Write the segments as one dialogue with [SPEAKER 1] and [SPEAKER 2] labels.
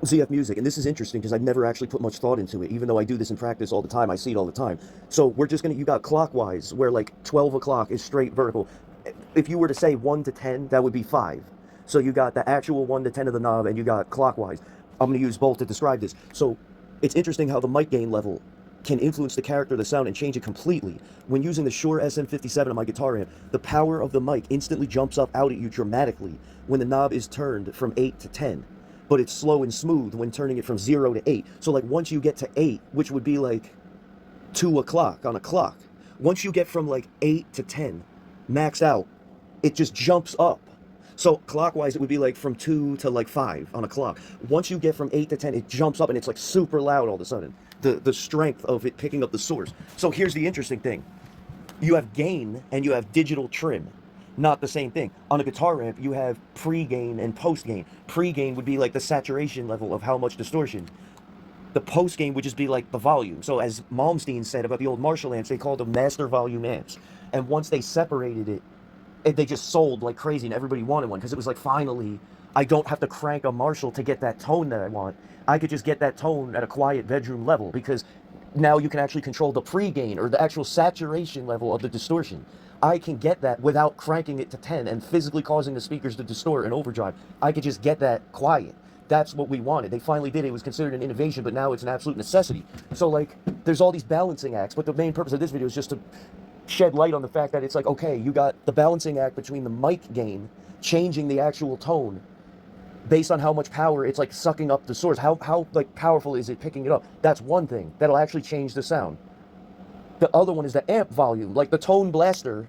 [SPEAKER 1] ZF Music, and this is interesting because I've never actually put much thought into it, even though I do this in practice all the time. I see it all the time. So we're just gonna, you got clockwise, where like 12 o'clock is straight vertical. If you were to say 1 to 10, that would be 5. So you got the actual 1 to 10 of the knob, and you got clockwise. I'm gonna use both to describe this. So it's interesting how the mic gain level can influence the character of the sound and change it completely. When using the Shure SM57 on my guitar amp, the power of the mic instantly jumps up out at you dramatically when the knob is turned from 8 to 10. But it's slow and smooth when turning it from 0 to 8. So like once you get to 8, which would be like 2 o'clock on a clock, once you get from like 8 to 10, max out, it just jumps up. So clockwise, it would be like from 2 to like 5 on a clock. Once you get from 8 to 10, it jumps up and it's like super loud all of a sudden. The strength of it picking up the source. So here's the interesting thing. You have gain and you have digital trim. Not the same thing. On a guitar amp, you have pre-gain and post-gain. Pre-gain would be like the saturation level of how much distortion. The post-gain would just be like the volume. So as Malmsteen said about the old Marshall amps, they called them master volume amps. And once they separated it, they just sold like crazy and everybody wanted one because it was like, finally, I don't have to crank a Marshall to get that tone that I want. I could just get that tone at a quiet bedroom level because now you can actually control the pre-gain or the actual saturation level of the distortion. I can get that without cranking it to 10 and physically causing the speakers to distort and overdrive. I could just get that quiet. That's what we wanted. They finally did it. It was considered an innovation, but now it's an absolute necessity. So like, there's all these balancing acts, but the main purpose of this video is just to shed light on the fact that it's like, okay, you got the balancing act between the mic gain, changing the actual tone, based on how much power it's like sucking up the source. How like powerful is it picking it up? That's one thing that'll actually change the sound. The other one is the amp volume. Like the tone blaster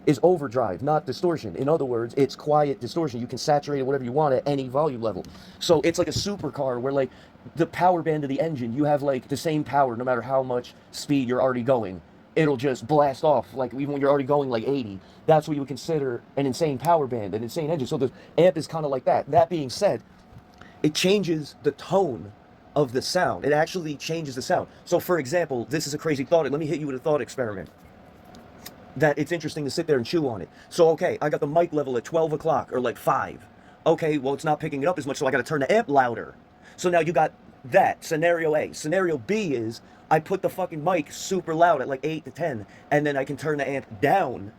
[SPEAKER 1] is overdrive, not distortion. In other words, it's quiet distortion. You can saturate it whatever you want at any volume level. So it's like a supercar where like the power band of the engine, you have like the same power no matter how much speed you're already going. It'll just blast off, like even when you're already going like 80. That's what you would consider an insane power band, an insane engine. So the amp is kind of like that. That being said, it changes the tone of the sound. It actually changes the sound. So for example, this is a crazy thought. Let me hit you with a thought experiment that it's interesting to sit there and chew on it. So okay, I got the mic level at 12 o'clock or like 5. Okay, well it's not picking it up as much, so I got to turn the amp louder. So now you got that, scenario A. Scenario B is I put the fucking mic super loud at like 8 to 10, and then I can turn the amp down.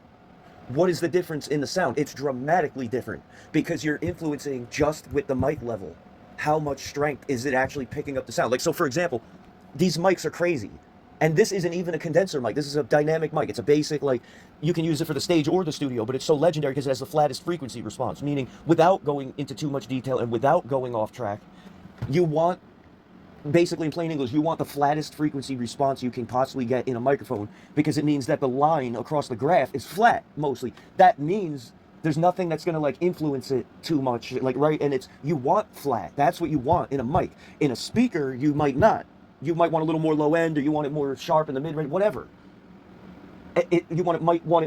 [SPEAKER 1] What is the difference in the sound? It's dramatically different because you're influencing just with the mic level. How much strength is it actually picking up the sound? Like, so for example, these mics are crazy. And this isn't even a condenser mic. This is a dynamic mic. It's a basic, like, you can use it for the stage or the studio, but it's so legendary because it has the flattest frequency response, meaning without going into too much detail and without going off track, you want, basically in plain English, you want the flattest frequency response you can possibly get in a microphone because it means that the line across the graph is flat, mostly. That means there's nothing that's going to like influence it too much, like, right? And it's, you want flat. That's what you want in a mic. In a speaker, you might not. You might want a little more low end, or you want it more sharp in the mid range, whatever. You might want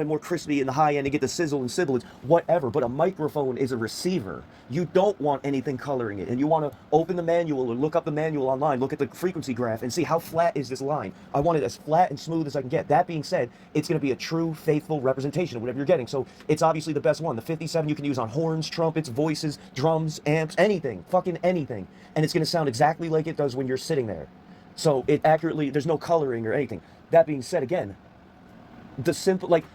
[SPEAKER 1] it more crispy in the high end to get the sizzle and sibilance, whatever. But a microphone is a receiver. You don't want anything coloring it, and you want to open the manual or look up the manual online, look at the frequency graph, and see how flat is this line. I want it as flat and smooth as I can get. That being said, it's going to be a true, faithful representation of whatever you're getting. So it's obviously the best one. The 57 you can use on horns, trumpets, voices, drums, amps, anything, fucking anything, and it's going to sound exactly like it does when you're sitting there. So it accurately, there's no coloring or anything. That being said, again, the simple, like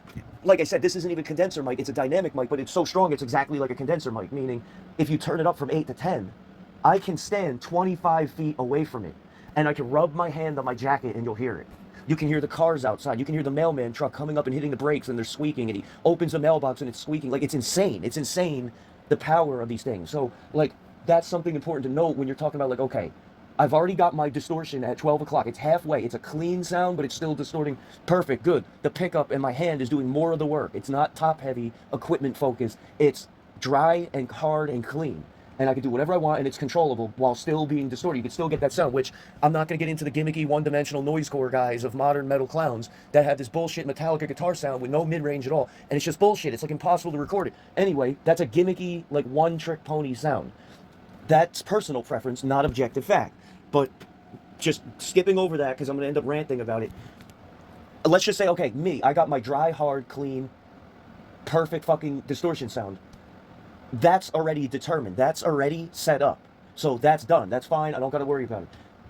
[SPEAKER 1] I said, this isn't even a condenser mic. It's a dynamic mic, but it's so strong it's exactly like a condenser mic, meaning if you turn it up from 8 to 10, I can stand 25 feet away from it and I can rub my hand on my jacket and you'll hear it. You can hear the cars outside. You can hear the mailman truck coming up and hitting the brakes and they're squeaking, and he opens the mailbox and it's squeaking. Like, it's insane. It's insane, the power of these things. So like, that's something important to note when you're talking about, like, okay, I've already got my distortion at 12 o'clock. It's halfway. It's a clean sound, but it's still distorting. Perfect, good. The pickup in my hand is doing more of the work. It's not top-heavy, equipment focused. It's dry and hard and clean. And I can do whatever I want, and it's controllable while still being distorted. You can still get that sound, which I'm not going to get into the gimmicky one-dimensional noisecore guys of modern metal clowns that have this bullshit Metallica guitar sound with no mid-range at all. And it's just bullshit. It's like impossible to record it. Anyway, that's a gimmicky, like, one-trick pony sound. That's personal preference, not objective fact. But just skipping over that because I'm going to end up ranting about it. Let's just say, okay, me, I got my dry, hard, clean, perfect fucking distortion sound. That's already determined. That's already set up. So that's done. That's fine. I don't got to worry about it.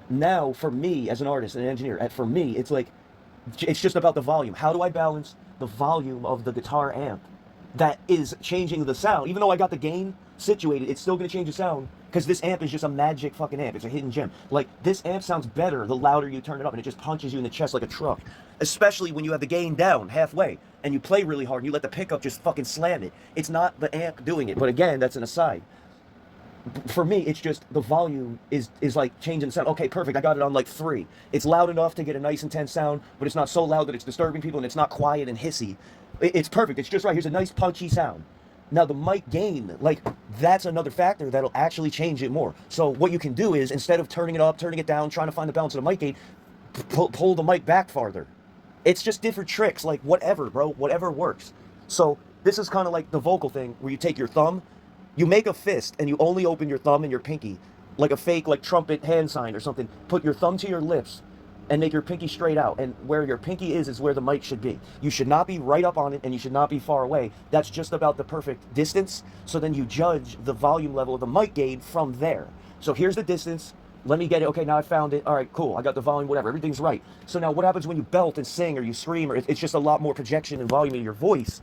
[SPEAKER 1] Now, for me as an artist and an engineer, for me, it's like, it's just about the volume. How do I balance the volume of the guitar amp that is changing the sound? Even though I got the gain situated, it's still going to change the sound because this amp is just a magic fucking amp. It's a hidden gem. Like, this amp sounds better the louder you turn it up, and it just punches you in the chest like a truck. Especially when you have the gain down halfway and you play really hard and you let the pickup just fucking slam it. It's not the amp doing it. But again, that's an aside. For me, it's just the volume is like changing the sound. Okay, perfect. I got it on like 3. It's loud enough to get a nice intense sound, but it's not so loud that it's disturbing people, and it's not quiet and hissy. It's perfect. It's just right. Here's a nice punchy sound. Now the mic gain, like, that's another factor that'll actually change it more. So what you can do is, instead of turning it up, turning it down, trying to find the balance of the mic gain, pull the mic back farther. It's just different tricks, like whatever, bro, whatever works. So this is kind of like the vocal thing where you take your thumb, you make a fist, and you only open your thumb and your pinky, like a fake like trumpet hand sign or something. Put your thumb to your lips and make your pinky straight out. And where your pinky is where the mic should be. You should not be right up on it, and you should not be far away. That's just about the perfect distance. So then you judge the volume level of the mic gain from there. So here's the distance. Let me get it. Okay, now I found it. All right, cool. I got the volume, whatever. Everything's right. So now what happens when you belt and sing or you scream, or it's just a lot more projection and volume in your voice?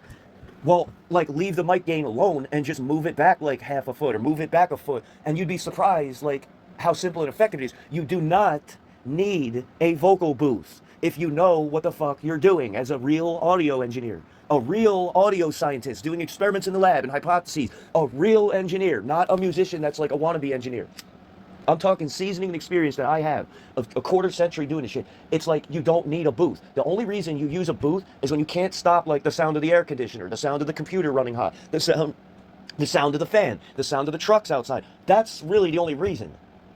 [SPEAKER 1] Well, like, leave the mic gain alone and just move it back like half a foot or move it back a foot. And you'd be surprised, like, how simple and effective it is. You do not need a vocal booth if you know what the fuck you're doing as a real audio engineer, a real audio scientist doing experiments in the lab and hypotheses, a real engineer, not a musician that's like a wannabe engineer. I'm talking seasoning and experience that I have of a quarter century doing this shit. It's like, you don't need a booth. The only reason you use a booth is when you can't stop, like, the sound of the air conditioner, the sound of the computer running hot, the sound of the fan, the sound of the trucks outside. That's really the only reason.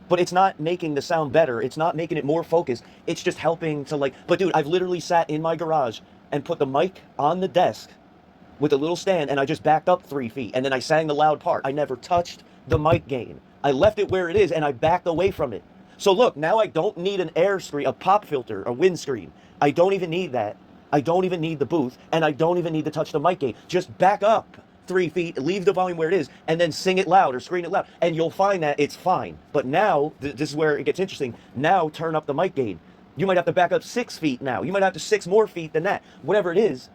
[SPEAKER 1] But it's not making the sound better. It's not making it more focused. It's just helping to, like, but dude, I've literally sat in my garage and put the mic on the desk with a little stand, and I just backed up 3 feet, and then I sang the loud part. I never touched the mic gain. I left it where it is, and I backed away from it. So look, now I don't need an air screen, a pop filter, a windscreen. I don't even need that. I don't even need the booth, and I don't even need to touch the mic gain. Just back up 3 feet, leave the volume where it is, and then sing it loud or scream it loud, and you'll find that it's fine. But now, this is where it gets interesting. Now turn up the mic gain. You might have to back up 6 feet now. You might have to 6 more feet than that. Whatever it is,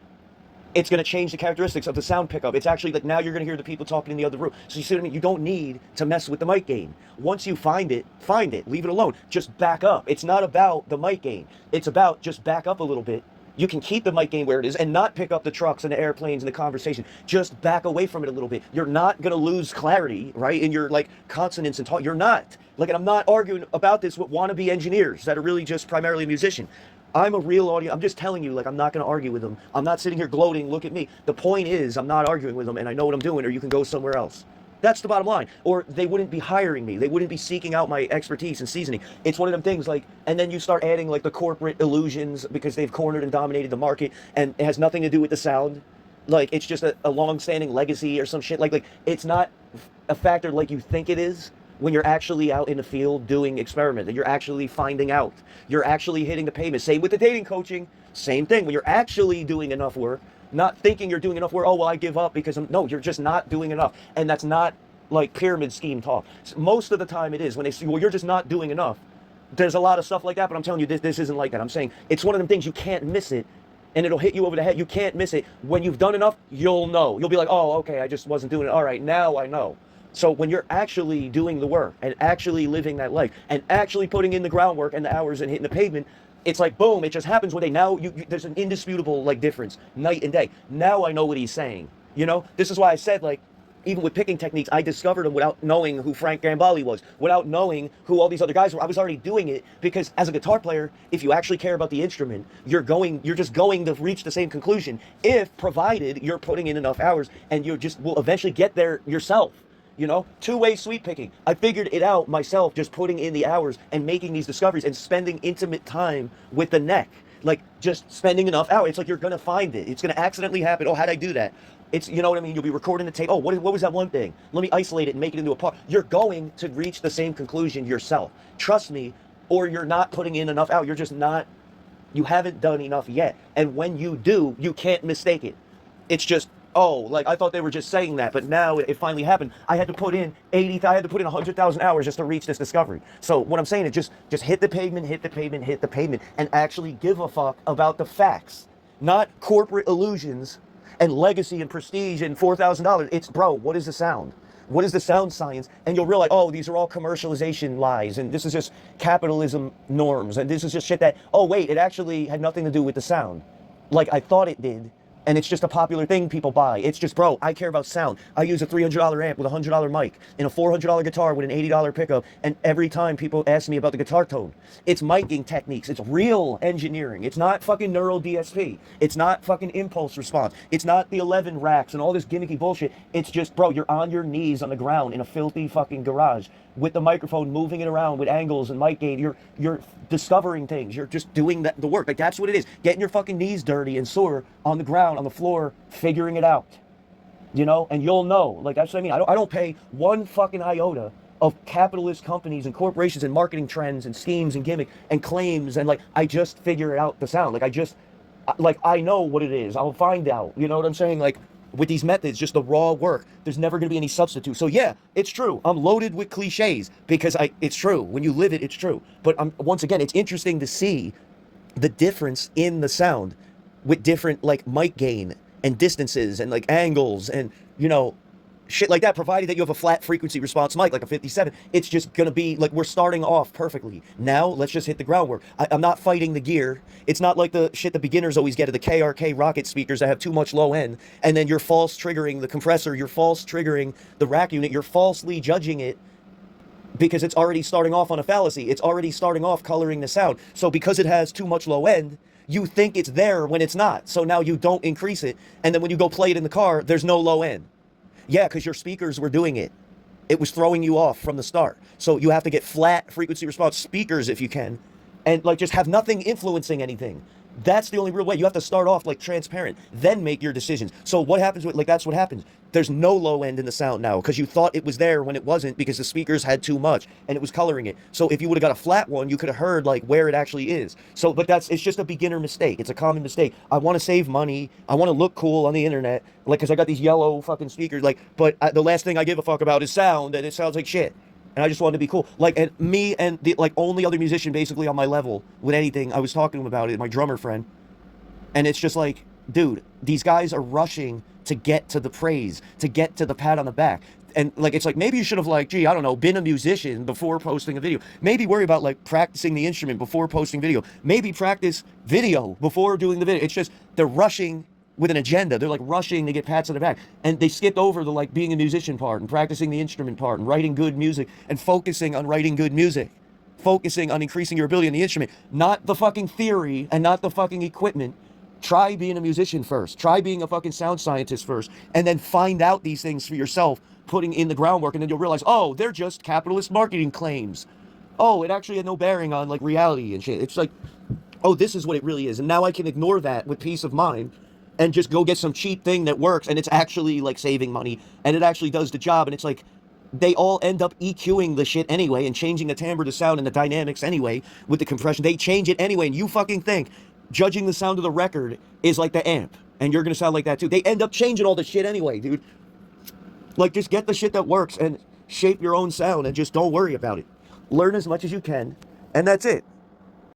[SPEAKER 1] it's going to change the characteristics of the sound pickup. It's actually like, now you're going to hear the people talking in the other room. So you see what I mean? You don't need to mess with the mic gain. Once you find it, leave it alone. Just back up. It's not about the mic gain. It's about just back up a little bit. You can keep the mic gain where it is and not pick up the trucks and the airplanes and the conversation. Just back away from it a little bit. You're not going to lose clarity, right? In your, like, consonants and talk. You're not. Like, and I'm not arguing about this with wannabe engineers that are really just primarily a musician. I'm a real audio. I'm just telling you, like, I'm not going to argue with them. I'm not sitting here gloating, look at me. The point is, I'm not arguing with them, and I know what I'm doing, or you can go somewhere else. That's the bottom line. Or they wouldn't be hiring me. They wouldn't be seeking out my expertise and seasoning. It's one of them things, like, and then you start adding, like, the corporate illusions because they've cornered and dominated the market, and it has nothing to do with the sound. Like, it's just a long-standing legacy or some shit. Like, it's not a factor like you think it is. When you're actually out in the field doing experiment, and you're actually finding out, you're actually hitting the pavement. Same with the dating coaching, same thing. When you're actually doing enough work, not thinking you're doing enough work, oh, well, I give up because no, you're just not doing enough. And that's not like pyramid scheme talk. Most of the time it is. When they say, well, you're just not doing enough, there's a lot of stuff like that, but I'm telling you, this isn't like that. I'm saying it's one of them things, you can't miss it, and it'll hit you over the head. You can't miss it. When you've done enough, you'll know. You'll be like, oh, okay, I just wasn't doing it. All right, now I know. So when you're actually doing the work and actually living that life and actually putting in the groundwork and the hours and hitting the pavement, it's like, boom, it just happens one day. Now there's an indisputable, like, difference, night and day. Now I know what he's saying. You know, this is why I said, like, even with picking techniques, I discovered them without knowing who Frank Gambale was, without knowing who all these other guys were. I was already doing it because as a guitar player, if you actually care about the instrument, you're just going to reach the same conclusion if provided you're putting in enough hours, and you just will eventually get there yourself. You know, two-way sweep picking. I figured it out myself, just putting in the hours and making these discoveries and spending intimate time with the neck. Like, just spending enough hours. It's like you're going to find it. It's going to accidentally happen. Oh, how'd I do that? It's, you know what I mean? You'll be recording the tape. Oh, what was that one thing? Let me isolate it and make it into a part. You're going to reach the same conclusion yourself. Trust me, or you're not putting in enough out. You're just not, you haven't done enough yet. And when you do, you can't mistake it. It's just, oh, like I thought they were just saying that, but now it finally happened. I had to put in 100,000 hours just to reach this discovery. So what I'm saying is just hit the pavement, hit the pavement, hit the pavement, and actually give a fuck about the facts, not corporate illusions and legacy and prestige and $4,000. It's, bro, what is the sound? What is the sound science? And you'll realize, oh, these are all commercialization lies, and this is just capitalism norms, and this is just shit that, oh wait, it actually had nothing to do with the sound, like I thought it did. And it's just a popular thing people buy. It's just, bro, I care about sound. I use a $300 amp with a $100 mic and a $400 guitar with an $80 pickup. And every time people ask me about the guitar tone, it's miking techniques. It's real engineering. It's not fucking neural DSP. It's not fucking impulse response. It's not the 11 racks and all this gimmicky bullshit. It's just, bro, you're on your knees on the ground in a filthy fucking garage with the microphone, moving it around with angles and mic gain. You're discovering things. You're just doing the work. Like, that's what it is. Getting your fucking knees dirty and sore on the ground, on the floor, figuring it out. You know, and you'll know. Like, that's what I mean. I don't pay one fucking iota of capitalist companies and corporations and marketing trends and schemes and gimmick and claims, and like, I just figure out the sound. Like, I know what it is. I'll find out. You know what I'm saying? Like, with these methods, just the raw work, there's never going to be any substitute. So yeah, it's true. I'm loaded with cliches because it's true. When you live it, it's true. But once again, it's interesting to see the difference in the sound with different like mic gain and distances and like angles and, you know, shit like that, provided that you have a flat frequency response mic like a 57. It's just gonna be like, we're starting off perfectly. Now let's just hit the groundwork. I'm not fighting the gear. It's not like the shit the beginners always get at the KRK rocket speakers that have too much low end, and then you're false triggering the compressor, you're false triggering the rack unit, you're falsely judging it because it's already starting off on a fallacy. It's already starting off coloring the sound. So because it has too much low end, you think it's there when it's not. So now you don't increase it, and then when you go play it in the car, there's no low end. Yeah, because your speakers were doing it. It was throwing you off from the start. So you have to get flat frequency response speakers if you can, and like just have nothing influencing anything. That's the only real way. You have to start off like transparent, then make your decisions. So what happens with, like, that's what happens. There's no low end in the sound now because you thought it was there when it wasn't, because the speakers had too much and it was coloring it. So if you would have got a flat one, you could have heard like where it actually is. So, but it's just a beginner mistake. It's a common mistake. I want to save money. I want to look cool on the internet, like, because I got these yellow fucking speakers, like, but the last thing I give a fuck about is sound, and it sounds like shit. And I just wanted to be cool. Like, and me and the like only other musician basically on my level with anything, I was talking to him about it, my drummer friend. And it's just like, dude, these guys are rushing to get to the praise, to get to the pat on the back. And like, it's like, maybe you should have, like, gee, I don't know, been a musician before posting a video. Maybe worry about like practicing the instrument before posting video. Maybe practice video before doing the video. It's just, they're rushing with an agenda. They're like rushing to get pats on the back. And they skipped over the like being a musician part and practicing the instrument part and writing good music and focusing on writing good music. Focusing on increasing your ability on the instrument, not the fucking theory and not the fucking equipment. Try being a musician first. Try being a fucking sound scientist first. And then find out these things for yourself, putting in the groundwork, and then you'll realize, oh, they're just capitalist marketing claims. Oh, it actually had no bearing on like reality and shit. It's like, oh, this is what it really is. And now I can ignore that with peace of mind and just go get some cheap thing that works, and it's actually like saving money and it actually does the job. And it's like, they all end up EQing the shit anyway and changing the timbre, the sound, and the dynamics anyway with the compression. They change it anyway, and you fucking think judging the sound of the record is like the amp, and you're gonna sound like that too. They end up changing all the shit anyway, dude. Like, just get the shit that works and shape your own sound and just don't worry about it. Learn as much as you can, and that's it.